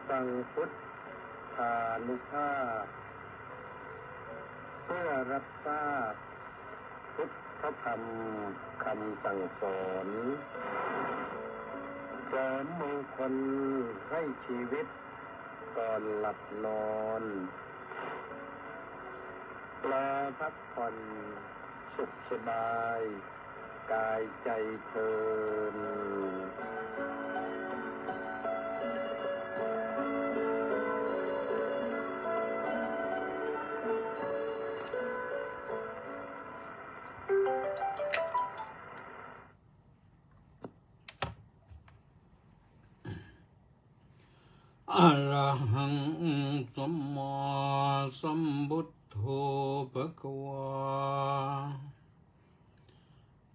ฟังพุทธานุภาพเพื่อรับทราบพุทธธรรมคำสั่งสอนเสริมมงคลให้ชีวิตก่อนหลับนอนปลอพักผ่อนสุขสบายกายใจเพลินอะระหังสัมมาสัมพุทโธภะคะวา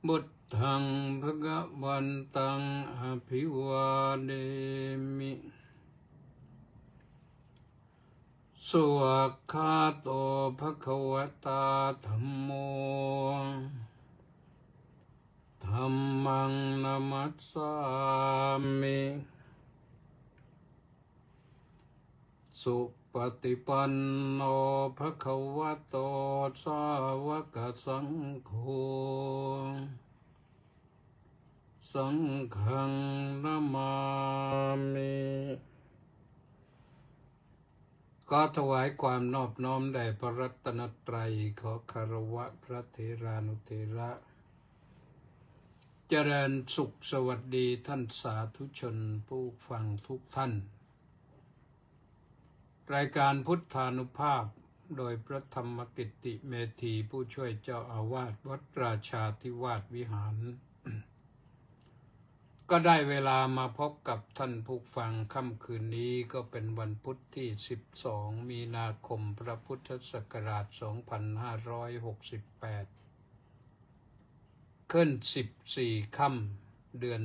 พุทธังภะคะวันตังอภิวาเทมิสวากขาโตภะคะวตาธัมโมธัมมังนัมมัสสามิสุปฏิปันโนภะคะวะโตสาวกสังโฆสังฆังนะมามิก็ถวายความนอบน้อมแด่พระรัตนตรัยขอคารวะพระเถรานุเถระเจริญสุขสวัสดีท่านสาธุชนผู้ฟังทุกท่านรายการพุทธานุภาพโดยพระธรรมกิตติเมธีผู้ช่วยเจ้าอาวาสวัดราชาธิวาสวิหาร ก็ได้เวลามาพบกับท่านผู้ฟังค่ำคืนนี้ก็เป็นวันพุธที่12มีนาคมพระพุทธศักราช2568ขึ้น14ค่ำเดือน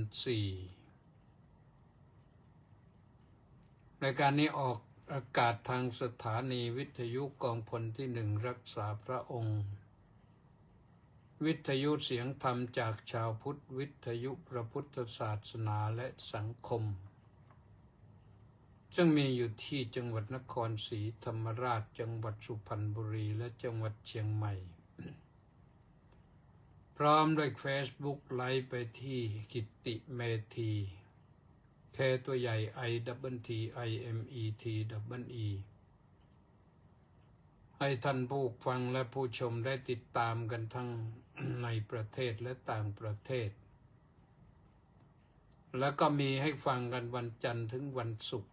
4รายการนี้ออกอากาศทางสถานีวิทยุกองพลที่1รักษาพระองค์วิทยุเสียงธรรมจากชาวพุทธวิทยุพระพุทธศาสนาและสังคมซึ่งมีอยู่ที่จังหวัดนครศรีธรรมราชจังหวัดสุพรรณบุรีและจังหวัดเชียงใหม่ พร้อมด้วย Facebook ไลฟ์ไปที่กิตติเมธีแค่ตัวใหญ่ ITTIMETEE ให้ท่านผู้ฟังและผู้ชมได้ติดตามกันทั้ง ในประเทศและต่างประเทศแล้วก็มีให้ฟังกันวันจันทร์ถึงวันศุกร์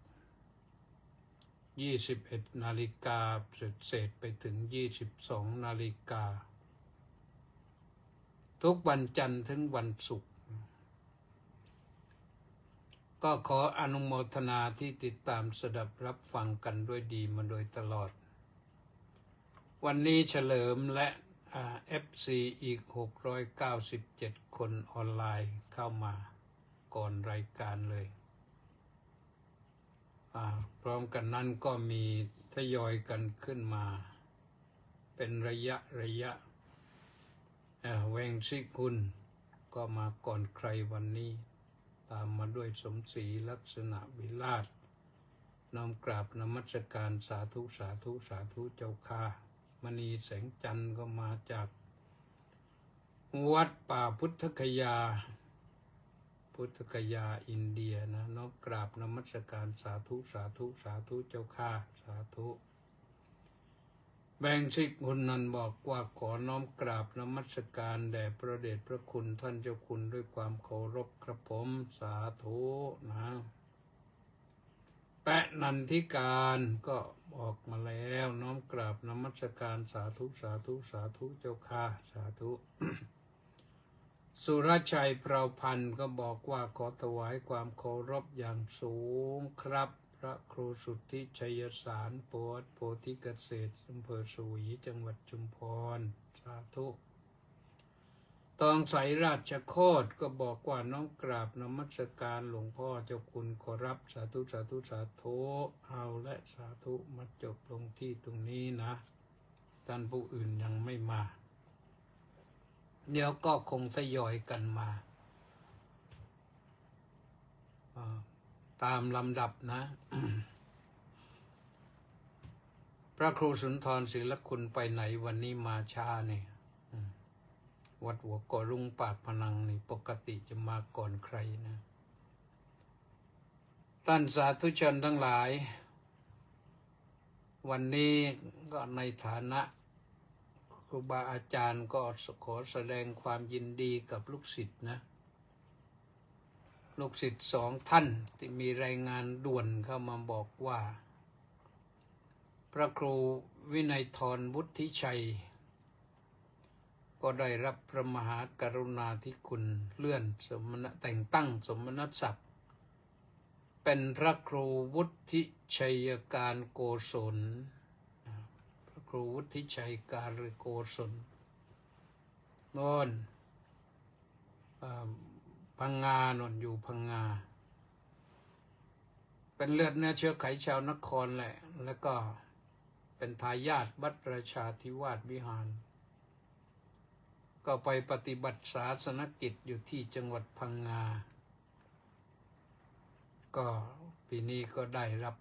21 นาฬิกาเศษไปถึง 22 นาฬิกาทุกวันจันทร์ถึงวันศุกร์ก็ขออนุโมทนาที่ติดตามสดับรับฟังกันด้วยดีมาโดยตลอดวันนี้เฉลิมและFC อีก697คนออนไลน์เข้ามาก่อนรายการเลยพร้อมกันนั้นก็มีทยอยกันขึ้นมาเป็นระยะแวงซิคุณก็มาก่อนใครวันนี้ตามมาด้วยสมศรีลักษณะวิลาศน้อมกราบนมัสการสาธุสาธุสาธุเจ้าค่ะมณีแสงจันทร์ก็มาจากวัดป่าพุทธคยาอินเดียนะน้อมกราบนมัสการสาธุสาธุสาธุเจ้าค่ะสาธุแบงชิกคุณนันบอกว่าขอน้อมกราบนมัสการแด่พระเดชพระคุณท่านเจ้าคุณด้วยความเคารพครับผมสาธุนะแปะนันทิการก็บอกมาแล้วน้อมกราบนมัสการสาธุสาธุสาธุเจ้าค่ะสาธุ สุรชัยเปราพันธ์ก็บอกว่าขอถวายความเคารพอย่างสูงครับพระครูสุทธิชัยสารโพธิเกษตรอำเภอสุยจังหวัดชุมพรสาธุตองใสราชโคตก็บอกว่าน้องกราบนมัสการหลวงพ่อเจ้าคุณขอรับสาธุสาธุสาธุเอาและสาธุมาจบลงที่ตรงนี้นะท่านผู้อื่นยังไม่มาเดี๋ยวก็คงทยอยกันมา ตามลำดับนะ พระครูสุนทรศิลคุณไปไหนวันนี้มาช้าเนี่ยวัดหัวก่อรุ่งปากพนังนี่ปกติจะมาก่อนใครนะท่านสาธุชนทั้งหลายวันนี้ก็ในฐานะครูบาอาจารย์ก็ขอแสดงความยินดีกับลูกศิษย์นะลูกศิษย์2 ท่านที่มีรายงานด่วนเข้ามาบอกว่าพระครูวินัยธรวุฒิชัยก็ได้รับพระมหากรุณาธิคุณเลื่อนแต่งตั้งสมณศักดิ์เป็นพระครูวุฒิชัยการโกศลพระครูวุฒิชัยการโกศลโน่นพังงาโน่นอยู่พังงาเป็นเลือดเนื้อเชื้อไขชาวนครแหละแล้วก็เป็นทายาทวัดราชาธิวาสวิหารก็ไปปฏิบัติศาสนกิจอยู่ที่จังหวัดพังงาก็ปีนี้ก็ได้รับ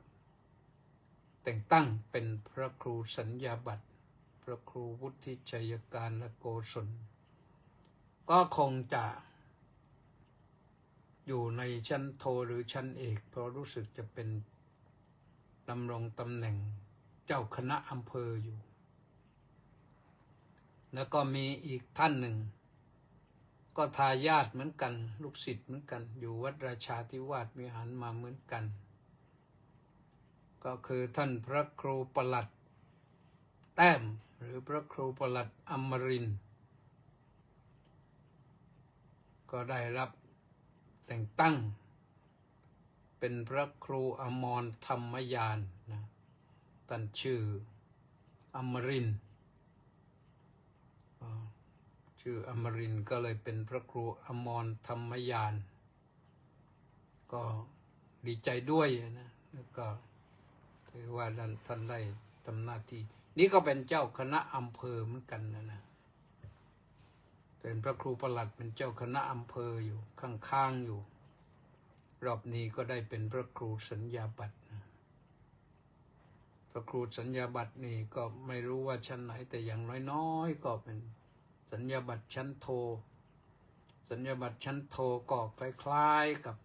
แต่งตั้งเป็นพระครูสัญญาบัตรพระครูวุฒิชัยการและโกศลก็คงจะอยู่ในชั้นโทหรือชั้นเอกเพราะรู้สึกจะเป็นดำรงตำแหน่งเจ้าคณะอำเภออยู่แล้วก็มีอีกท่านหนึ่งก็ทายาทเหมือนกันลูกศิษย์เหมือนกันอยู่วัดราชาธิวาสวิหารมาเหมือนกันก็คือท่านพระครูประหลัดแต้มหรือพระครูประหลัดอมรินทร์ก็ได้รับแต่งตั้งเป็นพระครูอมรธรรมยานนะท่านชื่ออมรินทร์ชื่ออมรินทร์ก็เลยเป็นพระครูอมรธรรมยานก็ดีใจด้วยนะแล้วก็ถือว่าท่านได้ทำหน้าที่นี่ก็เป็นเจ้าคณะอำเภอเหมือนกันนะเป็นพระครูประหลัดเป็นเจ้าคณะอำเภออยู่ข้างๆอยู่รอบนี้ก็ได้เป็นพระครูสัญญาบัตรพระครูสัญญาบัตรนี่ก็ไม่รู้ว่าชั้นไหนแต่อย่างน้อยๆก็เป็นสัญญาบัตรชั้นโทสัญญาบัตรชั้นโทก็คล้ายๆกับ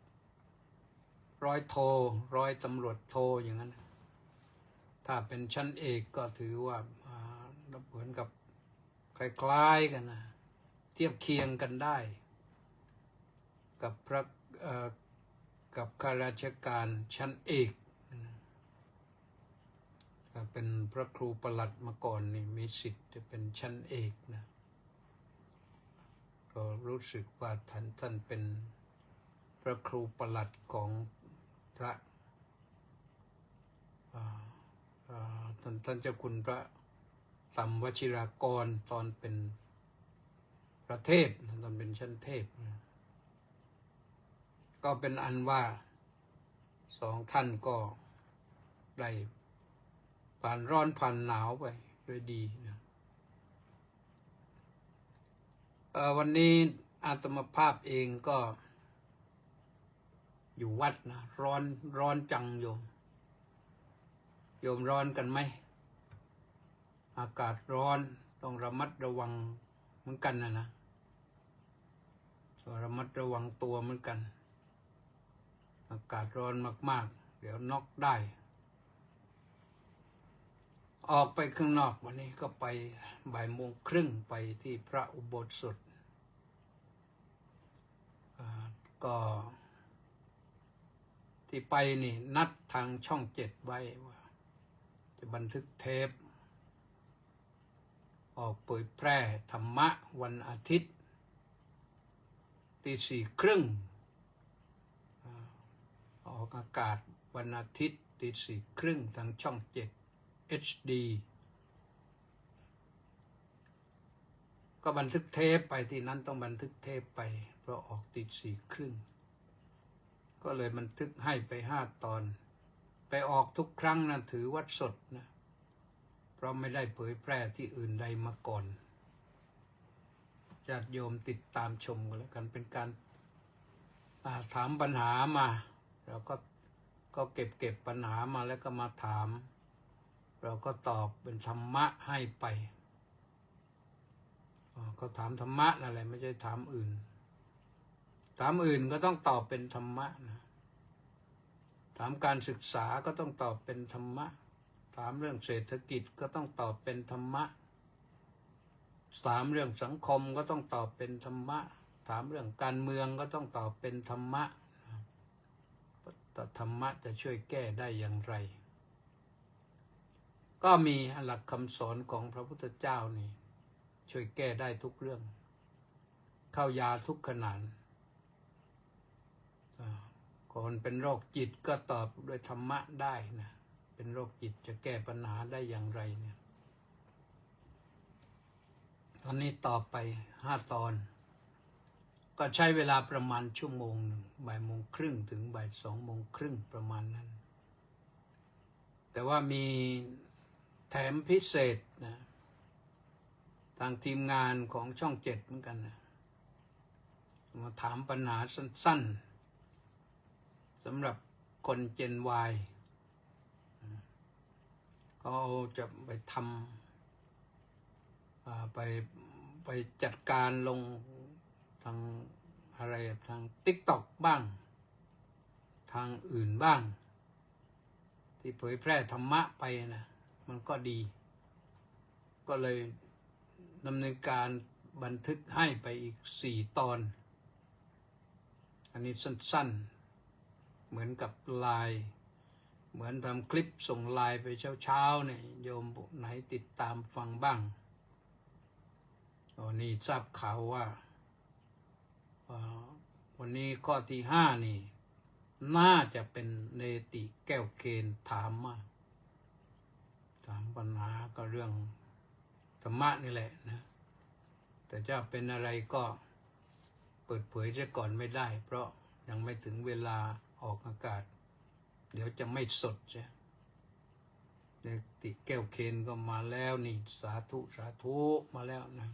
ร้อยโทร้อยตำรวจโทอย่างนั้นถ้าเป็นชั้นเอกก็ถือว่าเหมือนกับคล้ายๆกันนะเทียบเคียงกันได้กับกับข้าราชการชั้นเอกเป็นพระครูประหลัดมาก่อนนี่มีสิทธิ์จะเป็นชั้นเอกนะก็รู้สึกว่าท่านเป็นพระครูประหลัดของพระท่านเจ้าคุณพระสัมวชิรากรตอนเป็นพระเทพตอนเป็นชั้นเทพก็เป็นอันว่า2 ท่านก็ได้ผ่านร้อนผ่านหนาวไปด้วยดีนะวันนี้อาตมาภาพเองก็อยู่วัดนะร้อนจังโยมร้อนกันไหมอากาศร้อนต้องระมัดระวังเหมือนกันนะระมัดระวังตัวเหมือนกันอากาศร้อนมากๆเดี๋ยวน็อกได้ออกไปข้างนอกวันนี้ก็ไป13:30ไปที่พระอุโบสถก็ที่ไปนี่นัดทางช่อง7ไว้ว่าจะบันทึกเทปออกเผยแพร่ธรรมะวันอาทิตย์4:30ออกอากาศวันอาทิตย์4:30ทางช่อง7 HD ก็บันทึกเทปไปที่นั้นต้องบันทึกเทปไปเพราะออก4:30ก็เลยบันทึกให้ไป5 ตอนไปออกทุกครั้งนะถือวัดสดนะเพราะไม่ได้เผยแพร่ที่อื่นใดมาก่อนญาติโยมติดตามชมกันแล้วกันเป็นการถามปัญหามาเราก็ ก็เก็บปัญหามาแล้วก็มาถาม เราก็ตอบเป็นธรรมะให้ไปก็ถามธรรมะนั่นแหละไม่ใช่ถามอื่นถามอื่นก็ต้องตอบเป็นธรรมะนะถามการศึกษาก็ต้องตอบเป็นธรรมะถามเรื่องเศรษฐกิจก็ต้องตอบเป็นธรรมะถามเรื่องสังคมก็ต้องตอบเป็นธรรมะถามเรื่องการเมืองก็ต้องตอบเป็นธรรมะแต่ธรรมะจะช่วยแก้ได้อย่างไรก็มีหลักคำสอนของพระพุทธเจ้านี่ช่วยแก้ได้ทุกเรื่องเข้ายาทุกขนานคนเป็นโรคจิตก็ตอบด้วยธรรมะได้นะเป็นโรคจิตจะแก้ปัญหาได้อย่างไรเนี่ยตอนนี้ตอบไป5 ตอนก็ใช้เวลาประมาณ1 ชั่วโมงบ่าย 1:30 ถึงบ่าย 2:30ประมาณนั้นแต่ว่ามีแถมพิเศษนะทางทีมงานของช่อง 7เหมือนกันนะมาถามปัญหาสั้นๆสำหรับคนเจน Y เขาจะไปทำไปจัดการลงทางอะไรทาง TikTok บ้างทางอื่นบ้างที่เผยแพร่ธรรมะไปนะมันก็ดีก็เลยดำเนินการบันทึกให้ไปอีก4 ตอนอันนี้สั้นๆเหมือนกับไลน์เหมือนทำคลิปส่งไลน์ไปเช้าๆเนี่ยโยมไหนติดตามฟังบ้างวันนี้ทราบข่าวว่าวันนี้ข้อที่5นี่น่าจะเป็นเนติแก้วเคนถามปัญหาก็เรื่องธรรมะนี่แหละนะแต่จะเป็นอะไรก็เปิดเผยซะก่อนไม่ได้เพราะยังไม่ถึงเวลาออกอากาศเดี๋ยวจะไม่สดใช่เนติแก้วเคนก็มาแล้วนี่สาธุมาแล้วนะ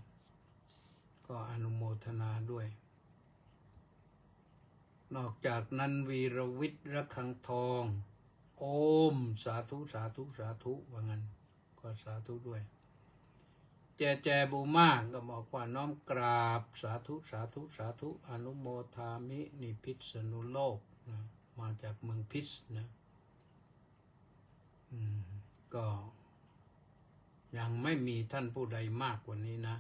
ก็อนุโมทนาด้วยนอกจากนั้นวีรวิทย์ระฆังทองโอมสาธุว่างั้นก็สาธุด้วยแจบูมาก็บอกว่าน้อมกราบสาธุอนุโมทามินิพิษณุโลกนะมาจากเมืองพิษนะก็ยังไม่มีท่านผู้ใดมากกว่านี้นะ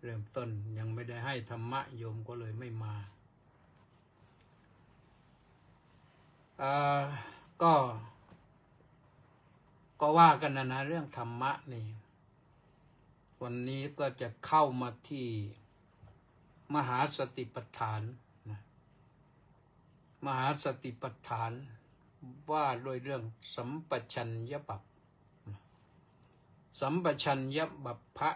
เริ่มต้นยังไม่ได้ให้ธรรมะโยมก็เลยไม่มาก็ว่ากันนะเรื่องธรรมะนี่วันนี้ก็จะเข้ามาที่มหาสติปัฏฐานนะมหาสติปัฏฐานว่าด้วยเรื่องสัมปชัญญะบัพสัมปชัญญะบัพพะ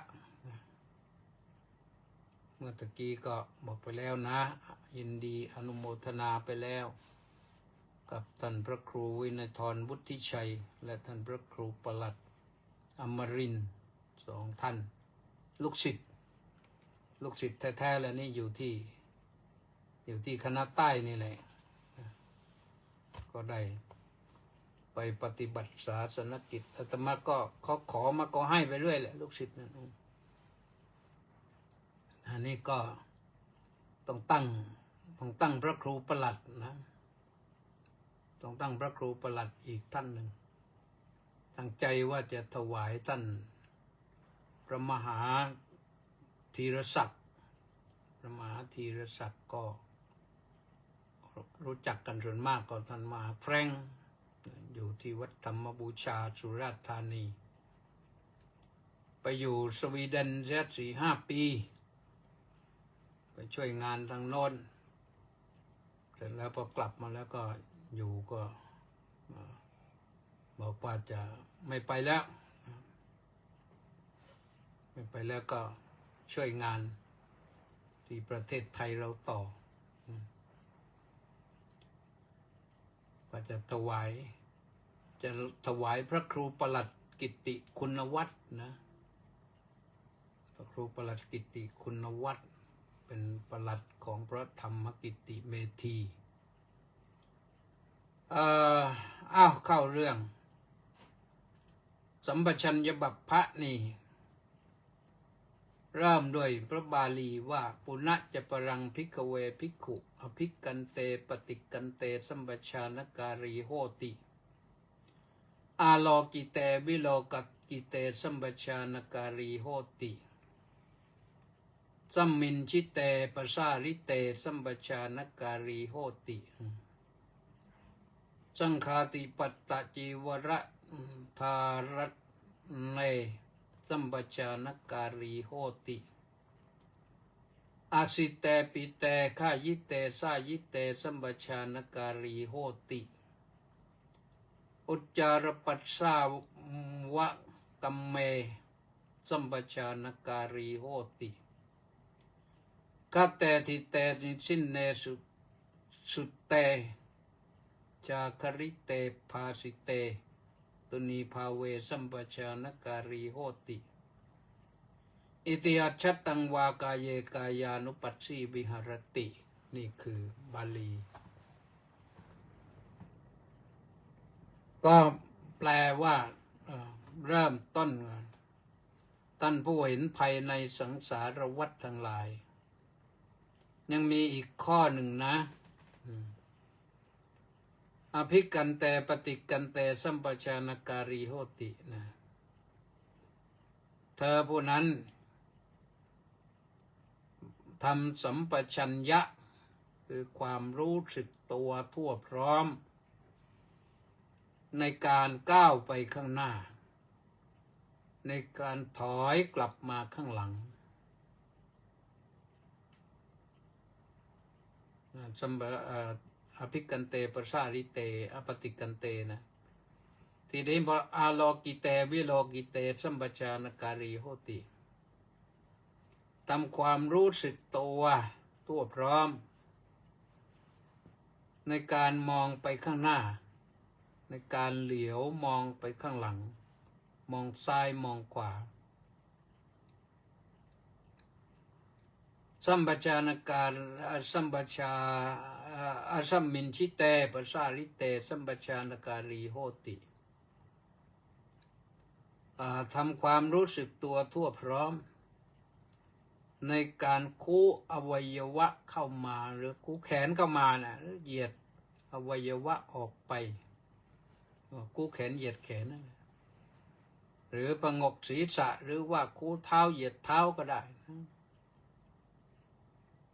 เมื่อตะกี้ก็บอกไปแล้วนะยินดีอนุโมทนาไปแล้วกับท่านพระครูวินัยธรวุฒิชัยและท่านพระครูประหลัดอมรินทร์2 ท่านลูกศิษย์แท้ๆแล้วนี่อยู่ที่คณะใต้นี่แหละก็ได้ไปปฏิบัติศาสนกิจอาตมาก็เขาขอมาก็ให้ไปเรื่อยแหละลูกศิษย์นั่นอันนี้ก็ต้องตั้งพระครูประหลัดนะต้องตั้งพระครูประหลัดอีกท่านหนึ่งตั้งใจว่าจะถวายท่านพระมหาธีรศักดิ์ก็รู้จักกันส่วนมากก็ท่านมหาแฟรงค์อยู่ที่วัดธรรมบูชาสุราษฎร์ธานีไปอยู่สวีเดนเสีย4-5 ปีไปช่วยงานทางโน้นเสร็จแล้วพอกลับมาแล้วก็อยู่ก็บอกว่าจะไม่ไปแล้วก็ช่วยงานที่ประเทศไทยเราต่อก็จะถวายพระครูประหลัดกิตติคุณวัฒน์นะพระครูประหลัดกิตติคุณวัฒน์เป็นประหลัดของพระธรรมกิตติเมธี เอ่ออ้าวเข้าเรื่องสัมปชัญญะบัพพะนี่เริ่มด้วยพระบาลีว่าปุณะจะปรังภิกขเวภิกขุอภิกกันเตปฏิกันเตสัมปชานการีโหติอาโลกิเตวิโลกิเตสัมปชานการีโหติสัมมินชิเตปสาริเตสัมปชานการีโหติสังฆาติปัตตจีวระธารัตเนสัมปชานการีโหติอาสิเตปิเตฆายิเตสายิเตสัมปชานการีโหติอุจจารปัสสาวะกัมเมสัมปชานการีโหติกัตเตทิเตนิสินเนสุเตจาคริเตภาสิเตตุนีภาเวสัมปชานการีโหติอิติอัจฉตังวากายเยกายานุปัสสีวิหรตินี่คือบาลีก็แปลว่าเริ่มต้นท่านผู้เห็นภัยในสังสารวัฏทั้งหลายยังมีอีกข้อหนึ่งนะอภิกันเตปฏิกันเตสัมปชานการีโหตินะเธอผู้นั้นทำสัมปชัญญะคือความรู้สึกตัวทั่วพร้อมในการก้าวไปข้างหน้าในการถอยกลับมาข้างหลังอภิกันเตปสาริเตอปฏิกันเตนะทีนี้พออาโลกิเตวิโลกิเตสัมปชานการีโหติทำความรู้สึกตัวทั่วพร้อมในการมองไปข้างหน้าในการเหลียวมองไปข้างหลังมองซ้ายมองขวาสัมปชานการสัมปชาสัมมินชิเตปสาริเตสัมปชานการีโหติทำความรู้สึกตัวทั่วพร้อมในการคู่อวัยวะเข้ามาหรือคู่แขนเข้ามานะเหยียดอวัยวะออกไปคู่แขนเหยียดแขนหรือประงกศีรษะหรือว่าคู่เท้าเหยียดเท้าก็ได้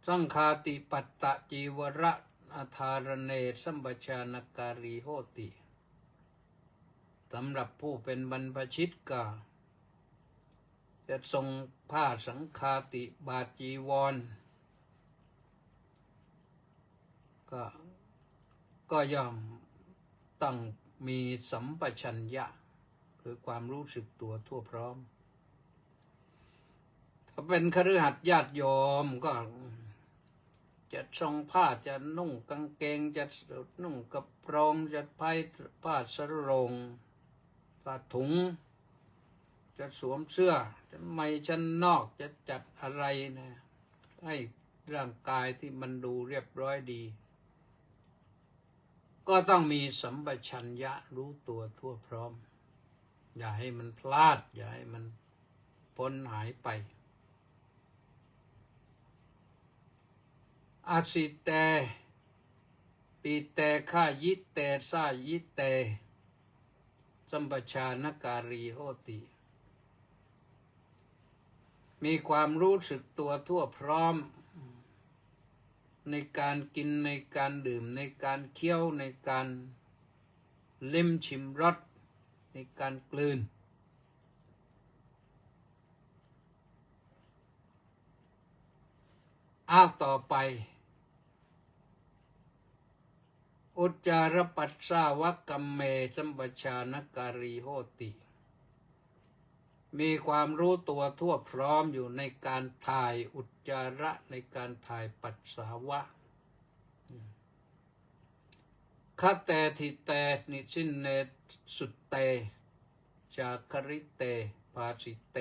สังฆาติปัตตจีวระธารเนสัมปชานการีโหติสำหรับผู้เป็นบรรพชิตก็จะทรงผ้าสังฆาติบาทจีวรก็ย่อมต้องมีสัมปชัญญะคือความรู้สึกตัวทั่วพร้อมถ้าเป็นคฤหัสถ์ญาติโยมก็จะทรงผ้าจะนุ่งกางเกงจะนุ่งกระโปรงจะผ้าสโรงผ้าถุงจะสวมเสื้อจะไม่ชั้นนอกจะจัดอะไรนะให้ร่างกายที่มันดูเรียบร้อยดีก็ต้องมีสัมปชัญญะรู้ตัวทั่วพร้อมอย่าให้มันพลาดอย่าให้มันพ้นหายไปอาสิเตปิเตฆายิเตสายิเตสัมปชานการีโหติมีความรู้สึกตัวทั่วพร้อมในการกินในการดื่มในการเคี้ยวในการลิ้มชิมรสในการกลืนต่อไปอุจจารปัสสาวะกัมเมสัมปชานการีโหติมีความรู้ตัวทั่วพร้อมอยู่ในการถ่ายอุจจาระในการถ่ายปัสสาวะคเตทิเตนิสินเนสุเตจาคริเตภาสิเต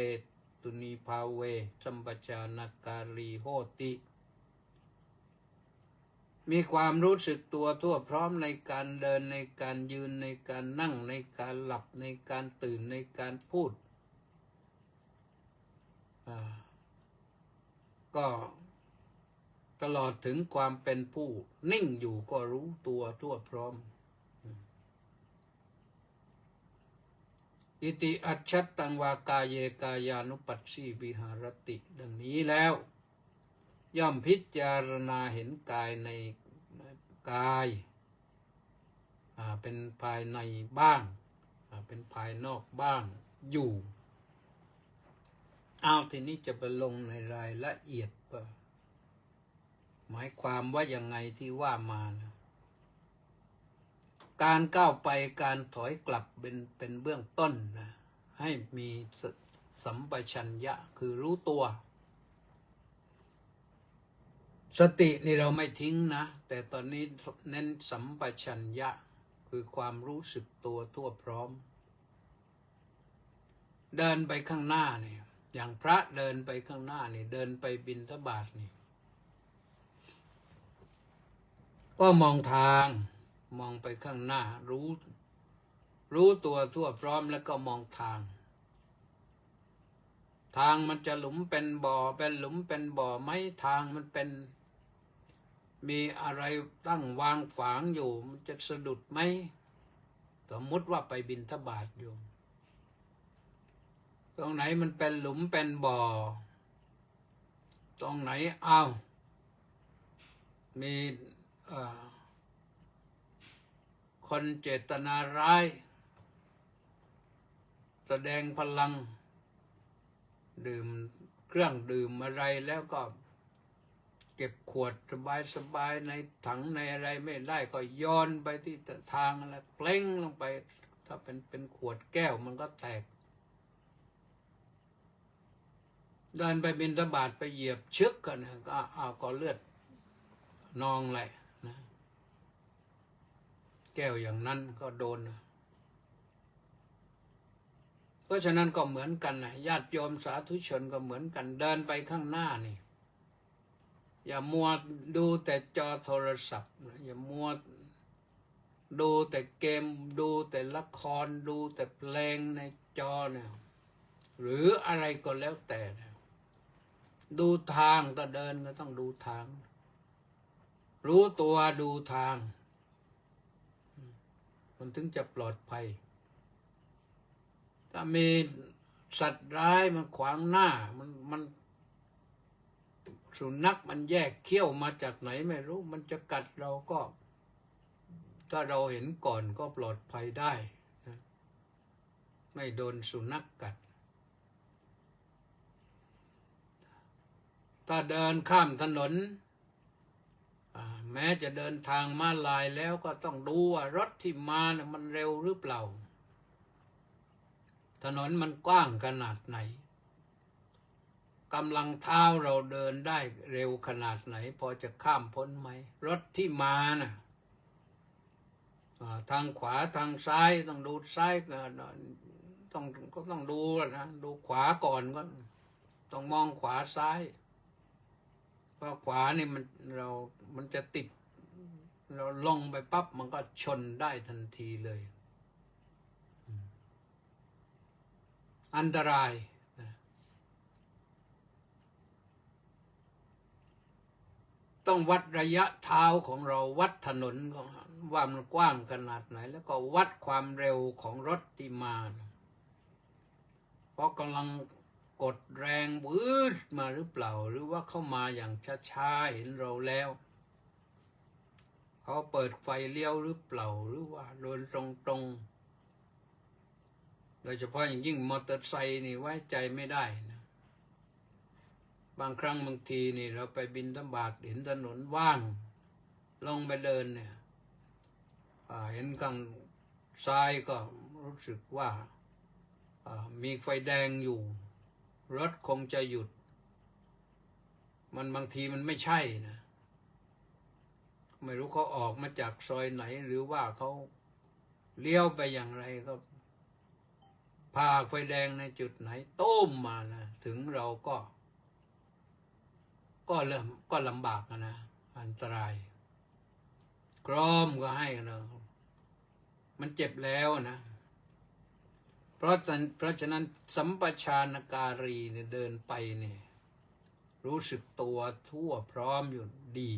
ตุนีภาเวสัมปชานการีโหติ มีความรู้สึกตัวทั่วพร้อมในการเดินในการยืนในการนั่งในการหลับในการตื่นในการพูดก็ตลอดถึงความเป็นผู้นิ่งอยู่ก็รู้ตัวทั่วพร้อมอิติอัจฉัตตังวากายเยกายานุปัสสีวิหารติดังนี้แล้วย่อมพิจารณาเห็นกายในกายเป็นภายในบ้างเป็นภายนอกบ้างอยู่เอาทีนี้จะไปลงในรายละเอียดหมายความว่ายังไงที่ว่ามานะการก้าวไปการถอยกลับเป็นเบื้องต้นนะให้มีสัมปชัญญะคือรู้ตัวสตินี่เราไม่ทิ้งนะแต่ตอนนี้เน้นสัมปชัญญะคือความรู้สึกตัวทั่วพร้อมเดินไปข้างหน้าเนี่ยอย่างพระเดินไปข้างหน้านี่เดินไปบิณฑบาตนี่ก็มองทางมองไปข้างหน้ารู้ตัวทั่วพร้อมแล้วก็มองทางมันจะหลุมเป็นบ่อเป็นหลุมเป็นบ่อไหมทางมันเป็นมีอะไรตั้งวางฝางอยู่มันจะสะดุดไหมสมมติว่าไปบิณฑบาตอยู่ตรงไหนมันเป็นหลุมเป็นบ่อตรงไหนมีคนเจตนาร้ายแสดงพลังดื่มเครื่องดื่มอะไรแล้วก็เก็บขวดสบายในถังในอะไรไม่ได้ก็โยนไปที่ทางแล้วเปล่งลงไปถ้าเป็นขวดแก้วมันก็แตกเดินไปบิณฑบาตไปเหยียบชึกกันก็เลือดนองไหลนะแก้วอย่างนั้นก็โดนเพราะฉะนั้นก็เหมือนกันนะญาติโยมสาธุชนก็เหมือนกันเดินไปข้างหน้านี่อย่ามัวดูแต่จอโทรศัพท์อย่ามัวดูแต่เกมดูแต่ละครดูแต่เพลงในจอเนี่ยหรืออะไรก็แล้วแต่ดูทางถ้าเดินก็ต้องดูทางรู้ตัวดูทางมันถึงจะปลอดภัยถ้ามีสัตว์ร้ายมันขวางหน้ามันสุนัขมันแยกเขี้ยวมาจากไหนไม่รู้มันจะกัดเราก็ถ้าเราเห็นก่อนก็ปลอดภัยได้นะไม่โดนสุนัขกัดถ้าเดินข้ามถนนแม้จะเดินทางม้าลายแล้วก็ต้องดูว่ารถที่มาเนี่ยมันเร็วหรือเปล่าถนนมันกว้างขนาดไหนกำลังเท้าเราเดินได้เร็วขนาดไหนพอจะข้ามพ้นไหมรถที่มาน่ะทางขวาทางซ้ายต้องดูซ้ายก็ต้องดูนะดูขวาก่อนก็ต้องมองขวาซ้ายเพราะขวานี่มันจะติดเราลงไปปั๊บมันก็ชนได้ทันทีเลยอันตรายต้องวัดระยะเท้าของเราวัดถนนว่ามันกว้างขนาดไหนแล้วก็วัดความเร็วของรถที่มาเพราะกำลังกดแรงวืดมาหรือเปล่าหรือว่าเข้ามาอย่างช้าๆเห็นเราแล้วเขาเปิดไฟเลี้ยวหรือเปล่าหรือว่าเดินตรงโดยเฉพาะอย่างยิ่งมอเตอร์ไซค์นี่ไว้ใจไม่ได้นะบางครั้งบางทีนี่เราไปบิณฑบาตเห็นถนนว่างลงไปเดินเนี่ยเห็นข้างซ้ายก็รู้สึกว่ามีไฟแดงอยู่รถคงจะหยุดมันบางทีมันไม่ใช่นะไม่รู้เขาออกมาจากซอยไหนหรือว่าเขาเลี้ยวไปอย่างไรก็ผ่าไฟแดงในจุดไหนต้มมานะถึงเราก็ลำบากนะอันตราย กรอมก็ให้กันนะมันเจ็บแล้วนะเพราะฉะนั้นสัมปชานการีเนี่ยเดินไปเนี่ยรู้สึกตัวทั่วพร้อมอยู่ดี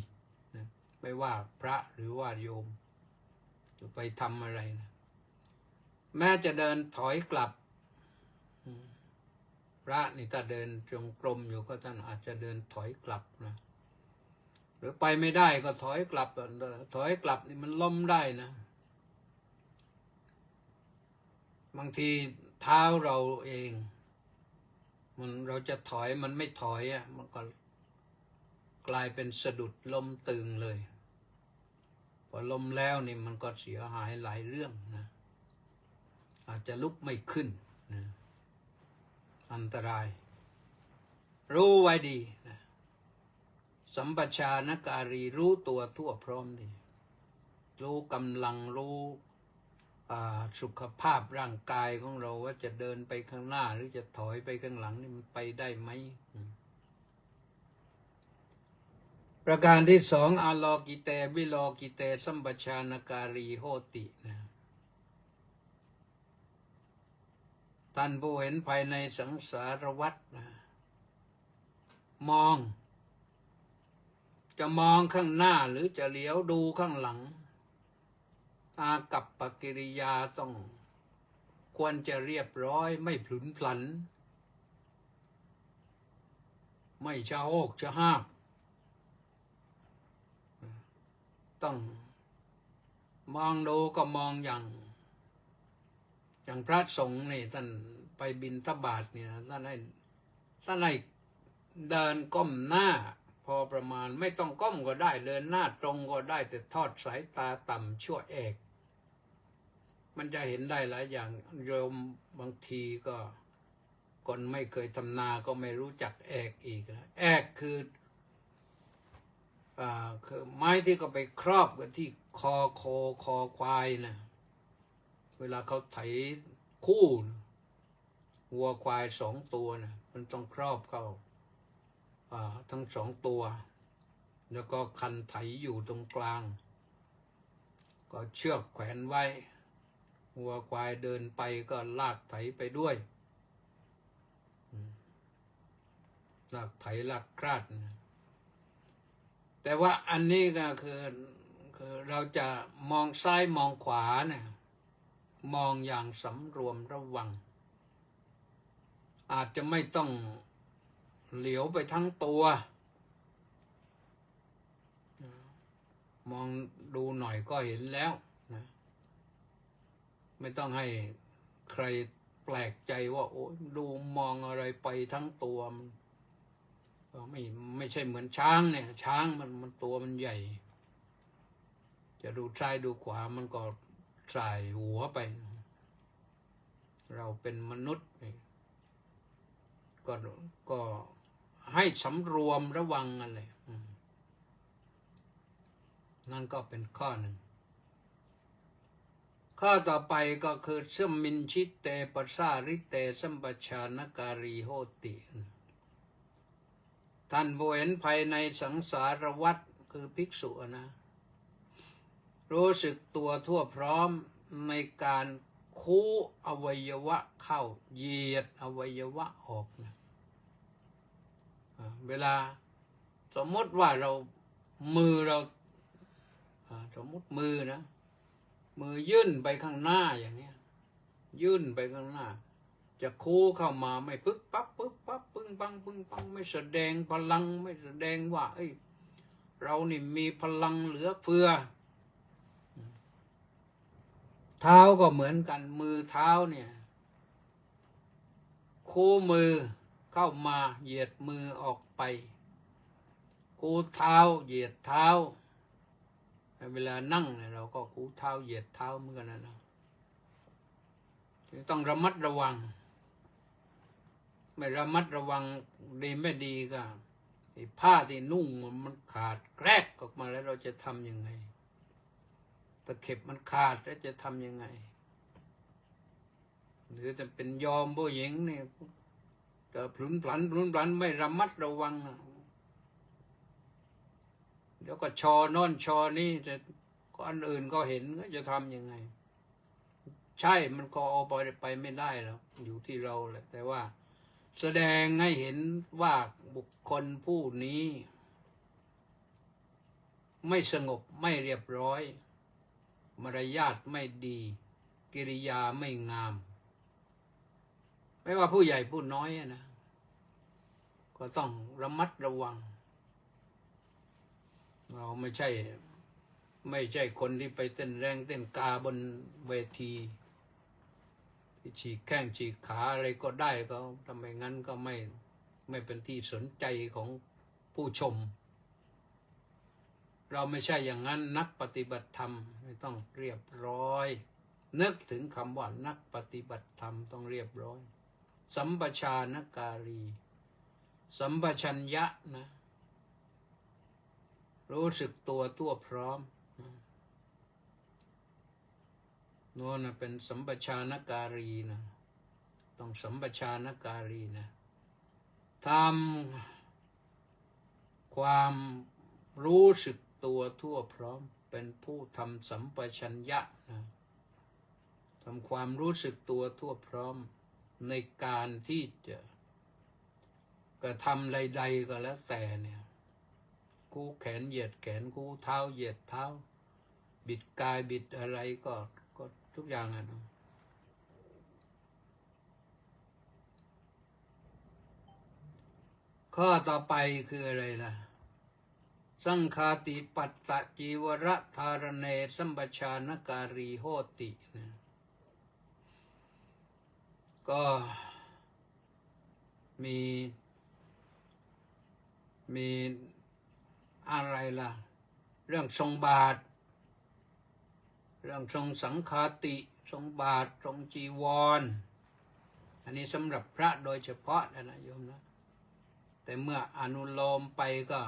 นะไม่ว่าพระหรือว่าโยมจะไปทำอะไรนะแม้จะเดินถอยกลับพระนี่ถ้าเดินจงกรมอยู่ก็ท่านอาจจะเดินถอยกลับนะหรือไปไม่ได้ก็ถอยกลับถอยกลับนี่มันล้มได้นะบางทีเท้าเราเองเราจะถอยมันไม่ถอยอ่ะมันก็กลายเป็นสะดุดล้มตึงเลยพอล้มแล้วนี่มันก็เสียหายหลายเรื่องนะอาจจะลุกไม่ขึ้นนะอันตรายรู้ไว้ดีนะสัมปชานการีรู้ตัวทั่วพร้อมดีรู้กำลังรู้สุขภาพร่างกายของเราว่าจะเดินไปข้างหน้าหรือจะถอยไปข้างหลังนี่มันไปได้ไหมประการที่สองอาโลกิเตวิโลกิเตสัมปชานการีโหตินะท่านผู้เห็นภายในสังสารวัฏนะมองจะมองข้างหน้าหรือจะเหลียวดูข้างหลังอากัปปกิริยาต้องควรจะเรียบร้อยไม่พลุนพลันไม่ชะโอกชะหากต้องมองดูก็มองอย่างพระสงฆ์นี่ท่านไปบิณฑบาตเนี่ยท่านให้เดินก้มหน้าพอประมาณไม่ต้องก้มก็ได้เดินหน้าตรงก็ได้แต่ทอดสายตาต่ำชั่วแอกมันจะเห็นได้หลายอย่างโยมบางทีก็คนไม่เคยทำนาก็ไม่รู้จักแอกอีกนะแอกคือไม้ที่ก็ไปครอบกันที่คอควายนะเวลาเขาไถคู่วัวควายสองตัวนะมันต้องครอบเข้าทั้งสองตัวแล้วก็คันไถอยู่ตรงกลางก็เชือกแขวนไว้วัวควายเดินไปก็ลากไถไปด้วยลากไถลากคราดนะแต่ว่าอันนี้ก็คือเราจะมองซ้ายมองขวาเนี่ยมองอย่างสำรวมระวังอาจจะไม่ต้องเหลียวไปทั้งตัวมองดูหน่อยก็เห็นแล้วนะไม่ต้องให้ใครแปลกใจว่าโอ้ดูมองอะไรไปทั้งตัวมันไม่ใช่เหมือนช้างเนี่ยช้างมันตัวมันใหญ่จะดูซ้ายดูขวามันก็ใส่หัวไปเราเป็นมนุษย์ก็ให้สำรวมระวังอะไรนั่นก็เป็นข้อหนึ่งข้อต่อไปก็คือสัมมินชิเตปัสสาริเตสัมปชานการีโหติท่านผู้เห็นภายในสังสารวัฏคือภิกษุนะรู้สึกตัวทั่วพร้อมในการคู้อวัยวะเข้าเหยียดอวัยวะออกนะเวลาสมมติว่ามือเราสมมติมือนะมือยื่นไปข้างหน้าอย่างเนี้ยยื่นไปข้างหน้าจะคู้เข้ามาไม่ปึ๊บปั๊บปึ้งปังไม่แสดงพลังไม่แสดงว่าเรานี่มีพลังเหลือเฟือเท้าก็เหมือนกันมือเท้าเนี่ยคู้มือเข้ามาเหยียดมือออกไปคู้เท้าเหยียดเท้าเวลานั่งเนี่ยเราก็คู้เท้าเหยียดเท้าเหมือนกันนะต้องระมัดระวังไม่ระมัดระวังดีไม่ดีก็ผ้าที่นุ่งมันขาดแกรกออกมาแล้วเราจะทำยังไงตะเข็บมันขาดแล้วจะทำยังไงหรือจะเป็นยอมผู้หญิงเนี่ยจะพลุนพลันไม่ระมัดระวังเดี๋ยวก็ชอโน่นชอนี่แต่ก็ อันอื่นก็เห็นก็จะทำยังไง ใช่มันก็เอาไปไม่ได้แล้วอยู่ที่เราแหละแต่ว่าแสดงให้เห็นว่าบุคคลผู้นี้ไม่สงบไม่เรียบร้อยมารยาทไม่ดีกิริยาไม่งามไม่ว่าผู้ใหญ่ผู้น้อยนะก็ต้องระมัดระวังเราไม่ใช่คนที่ไปเต้นแรงเต้นกาบนเวทีที่ฉีกแข้งฉีกขาอะไรก็ได้ก็ทำไมงั้นก็ไม่เป็นที่สนใจของผู้ชมเราไม่ใช่อย่างนั้นนักปฏิบัติธรรมไม่ต้องเรียบร้อยนึกถึงคำว่านักปฏิบัติธรรมต้องเรียบร้อยสัมปชานการีสัมปชัญญะนะรู้สึกตัวทั่วพร้อมโน่นเป็นสัมปชานการีนะต้องสัมปชานการีนะทำความรู้สึกตัวทั่วพร้อมเป็นผู้ทำสัมปชัญญะนะทำความรู้สึกตัวทั่วพร้อมในการที่จะกระทำใดๆก็แล้วแต่เนี่ยคู่แขนเหยียดแขนคู่เท้าเหยียดเท้าบิดกายบิดอะไรก็ทุกอย่างนะข้อต่อไปคืออะไรล่ะสังฆาติปัตตจีวรธารเนสัมปชานการีโหตินะก็มีอะไรล่ะเรื่องทรงบาตรเรื่องทรงสังฆาติทรงบาตรทรงจีวรอันนี้สำหรับพระโดยเฉพาะนะโยมนะแต่เมื่ออนุโลมไปก็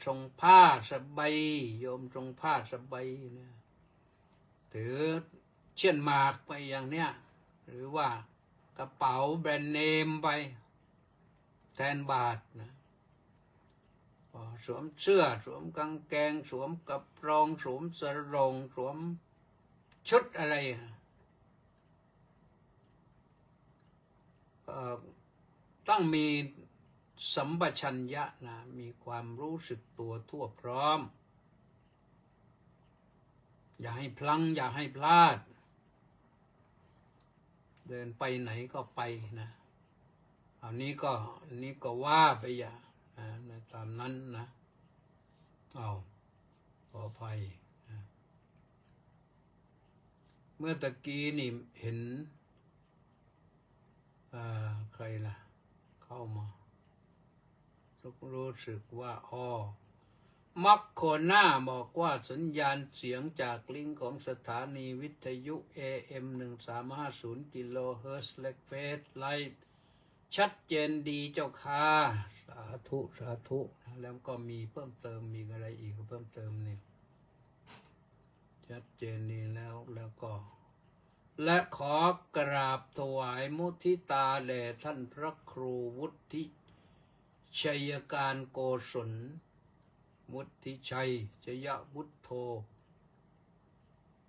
ทรงผ้าสบายโยมทรงผ้าสบายเนี่ยถือเชี่ยนหมากไปอย่างเนี้ยหรือว่ากระเป๋าแบรนด์เนมไปแทนบาทนะสวมเสื้อสวมกางเกงสวมกระโปรงสวมสรงสวมชุดอะไรต้องมีสัมปชัญญะนะมีความรู้สึกตัวทั่วพร้อมอย่าให้พลั้งอย่าให้พลาดเดินไปไหนก็ไปนะอันนี้ก็ว่าไปอย่างนะตามนั้นนะขออภัยนะเมื่อตะกี้นี่เห็นใครล่ะเข้ามารู้สึกว่ามักโคน่าบอกว่าสัญญาณเสียงจากลิงก์ของสถานีวิทยุ AM 1350 กิโลเฮิรตซ์และเฟสไลฟ์ชัดเจนดีเจ้าค่ะสาธุสาธุแล้วก็มีเพิ่มเติมมีอะไรอีกเพิ่มเติมนี่ชัดเจนดีแล้วก็และขอกราบถวายมุทิตาแด่ท่านพระครูวุฒิชัยการโกศลวุฒิชัยชยวุฒโธ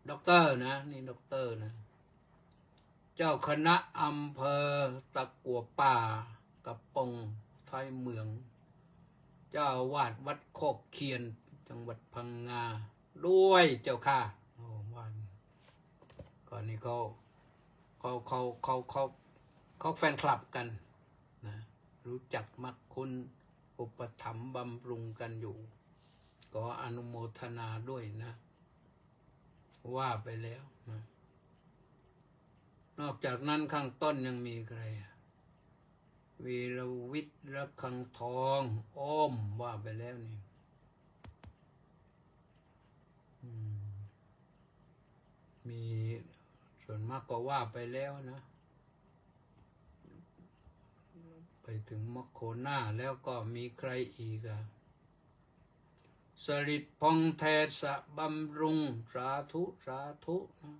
ด็อกเตอร์นะนี่ด็อกเตอร์นะเจ้าคณะอำเภอตะกั่วป่ากระปงไทยเมืองเจ้าวาดวัดโคกเคียนจังหวัดพังงาด้วยเจ้าค่ะวันก่อนนี้เขาแฟนคลับกันนะรู้จักมักคุณอุปถัมภ์บำรุงกันอยู่ก็อนุโมทนาด้วยนะว่าไปแล้วนะนอกจากนั้นข้างต้นยังมีใครวีรวิทย์ระคังทองอ้อมว่าไปแล้วนี่มีส่วนมากก็ว่าไปแล้วนะไปถึงมัคโคน่าแล้วก็มีใครอีกสริดพงเทศบำรุงสาธุสาธุนะ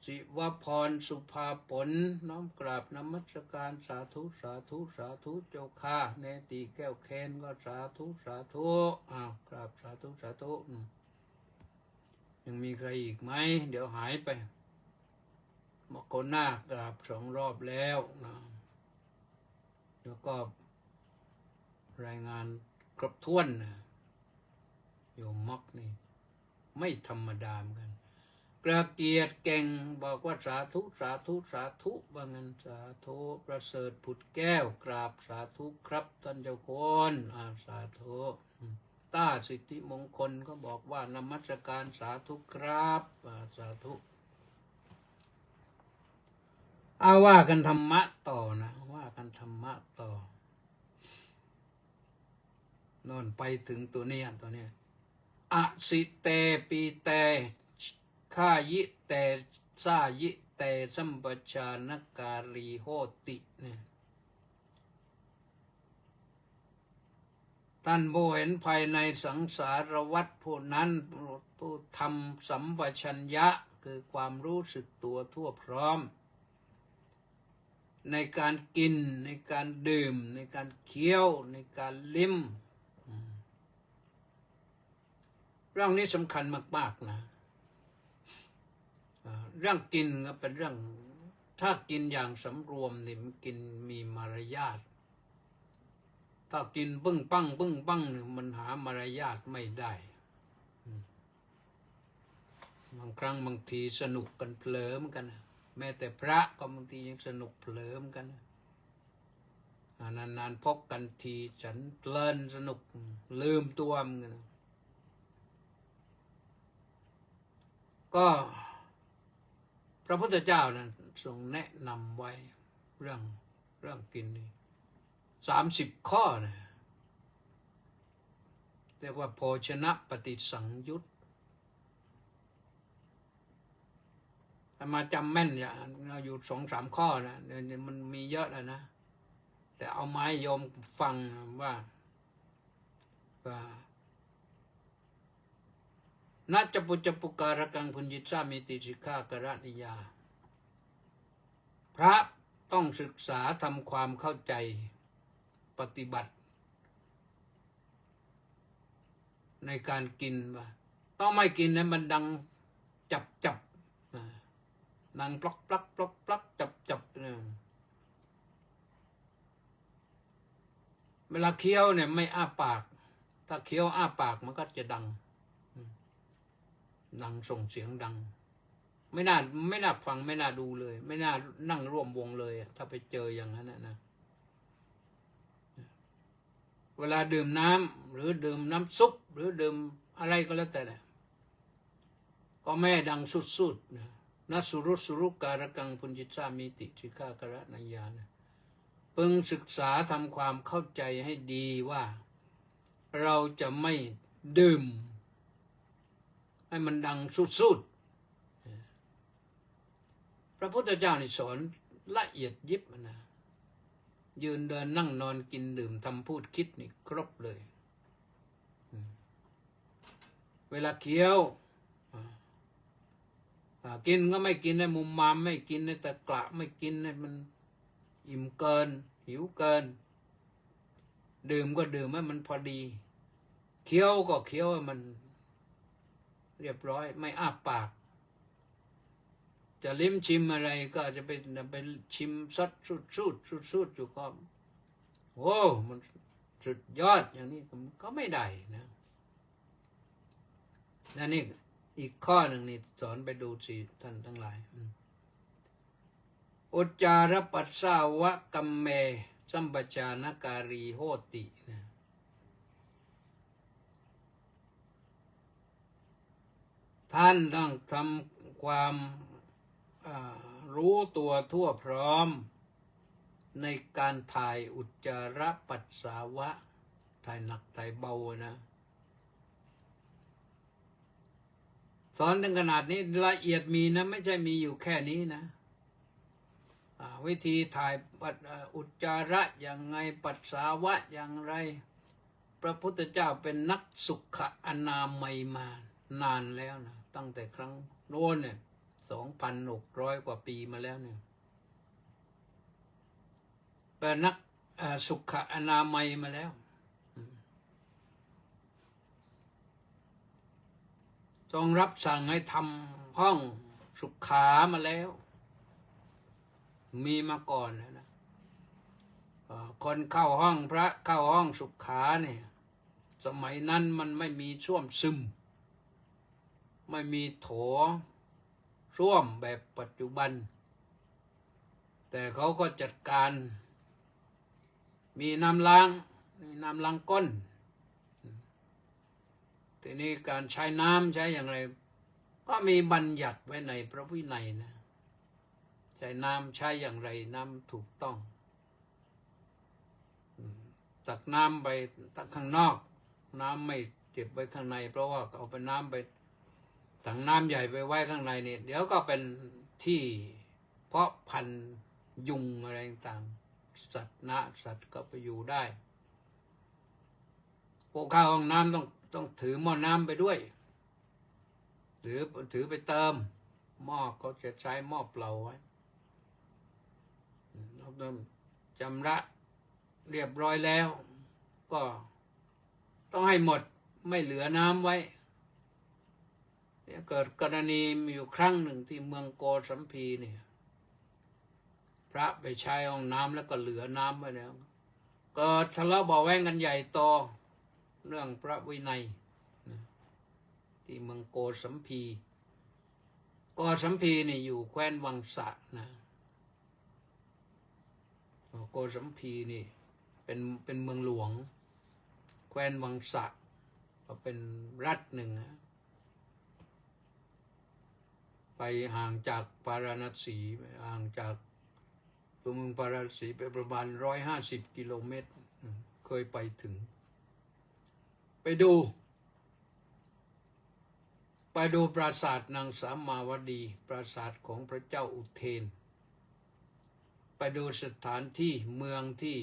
ศิวพรสุภาผลน้อมกราบนมัสการสาธุสาธุสาธุเจ้าค่ะเนติแก้วเคนก็สาธุสาธุกราบสาธุสาธุ ยังมีใครอีกไหมเดี๋ยวหายไปมาคนหน้ากราบ2 รอบแล้วนะแล้วก็รายงานครบถ้วนนะโยมมักนี่ไม่ธรรมดาเหมือนกันกระเกียดเก่งบอกว่าสาธุสาธุสาธุว่างั้นสาธุประเสริฐผุดแก้วกราบสาธุครับท่านเจ้าคุณสาธุต้าสิทธิมงคลก็บอกว่านมัสการสาธุครับสาธุว่ากันธรรมะต่อนะว่ากันธรรมะต่อนอนไปถึงตัวเนี้ยอสิเตปีเตข้ายิเตสายิเตสัมปชานการีโหติเนี่ยท่านผู้เห็นภายในสังสารวัฏผู้นั้นผู้ทำสัมปชัญญะคือความรู้สึกตัวทั่วพร้อมในการกินในการดื่มในการเคี้ยวในการลิ้มเรื่องนี้สำคัญมากๆนะเรื่องกินก็เป็นเรื่องถ้ากินอย่างสำรวมนี่มันกินมีมารยาทถ้ากินบึ้งปั้งเนี่ยมันหามารยาทไม่ได้บางครั้งบางทีสนุกกันเพลิมกันแม้แต่พระก็บางทียังสนุกเพลิมกันนานๆพบกันทีฉันเพลินสนุกลืมตัวมันกันก็พระพุทธเจ้านั้นทรงแนะนำไว้เรื่องกินนี่30 ข้อนะเรียกว่าโภชนะปฏิสังยุตมาจำแม่นอยู่2-3 ข้อนะเนี่ยมันมีเยอะแล้วนะแต่เอาไม้โยมฟังว่านัจปุจปุการกังพุญญิสามิติสิกขากรณิยาพระต้องศึกษาทำความเข้าใจปฏิบัติในการกินว่าต้องไม่กินนะมันดังจับดังปลักจับเวลาเคี้ยวเนี่ยไม่อ้าปากถ้าเคี้ยวอ้าปากมันก็จะดังส่งเสียงดังไม่น่าฟังไม่น่าดูเลยไม่น่านั่งร่วมวงเลยถ้าไปเจออย่างนั้นนะเวลาดื่มน้ำหรือดื่มน้ำซุปหรือดื่มอะไรก็แล้วแต่ก็แม่ดังสุดๆนัสุรุการกังพุญญิสามิติสิกขากรณิยาพึงศึกษาทำความเข้าใจให้ดีว่าเราจะไม่ดื่มให้มันดังสุดพระพุทธเจ้านี่สอนละเอียดยิบนะยืนเดินนั่งนอนกินดื่มทำพูดคิดนี่ครบเลยเวลาเคี้ยวกินก็ไม่กินในมุมมามไม่กินในตะกละไม่กินในมันอิ่มเกินหิวเกินดื่มก็ดื่มให้มันพอดีเคี้ยวก็เคี้ยวให้มันเรียบร้อยไม่อ้าปากจะลิ้มชิมอะไรก็จะไปชิมซดสุดอยู่ก็โอ้มันสุดยอดอย่างนี้ก็ไม่ได้นะนี่อีกข้อหนึ่งนี่สอนไปดูสิท่านทั้งหลายอุจจารปัสสาวะกัมเมสัมปชานการีโหตินะท่านต้องทำความรู้ตัวทั่วพร้อมในการถ่ายอุจจาระปัสสาวะถ่ายหนักถ่ายเบานะสอนถึงขนาดนี้ละเอียดมีนะไม่ใช่มีอยู่แค่นี้นะวิธีถ่ายอุจจาระอย่างไงปัสสาวะอย่างไรพระพุทธเจ้าเป็นนักสุขอนามัยมานานแล้วนะตั้งแต่ครั้งโน้นเนี่ย2,600 กว่าปีมาแล้วเนี่ยเป็นนักสุขอนามัย ทรงรับสั่งให้ทำห้องสุขามาแล้ว มีมาก่อนนะคนเข้าห้องพระเข้าห้องสุขาเนี่ยสมัยนั้นมันไม่มีส้วมซึมไม่มีโถส้วมแบบปัจจุบันแต่เขาก็จัดการมีน้ำล้างก้นทีนี้การใช้น้ำใช้อย่างไรก็มีบัญญัติไว้ในพระวินัยนะใช้น้ำใช้อย่างไรน้ำถูกต้องตักน้ำไปตักข้างนอกน้ำไม่เก็บไว้ข้างในเพราะว่าเอาไปน้ำไปถังน้ำใหญ่ไปไว้ข้างในนี่เดี๋ยวก็เป็นที่เพาะพันธุ์ยุงอะไรต่างสัตว์ก็ไปอยู่ได้พวกเข้าห้องน้ำต้องถือหม้อน้ำไปด้วยถือไปเติมหม้อเขาจะใช้หม้อเปล่าไว้ชำระเรียบร้อยแล้วก็ต้องให้หมดไม่เหลือน้ำไว้เกิดกรณีมีอยู่ครั้งหนึ่งที่เมืองโกสัมพีเนี่ยพระไปใช้ห้องน้ำแล้วก็เหลือน้ำไว้แล้วเกิดทะเลาะเบาะแว้งกันใหญ่โตเรื่องพระวินัยที่เมืองโกสัมพีนี่อยู่แคว้นวังสะนะโกสัมพีนี่เป็นเมืองหลวงแคว้นวังสะก็เป็นรัฐหนึ่งไปห่างจากพาราณสีห่างจากตัวเมืองพาราณสีไปประมาณ150 กิโลเมตรเคยไปถึงไปดูปราสาทนางสามาวดีปราสาทของพระเจ้าอุเทนไปดูสถานที่เมืองที่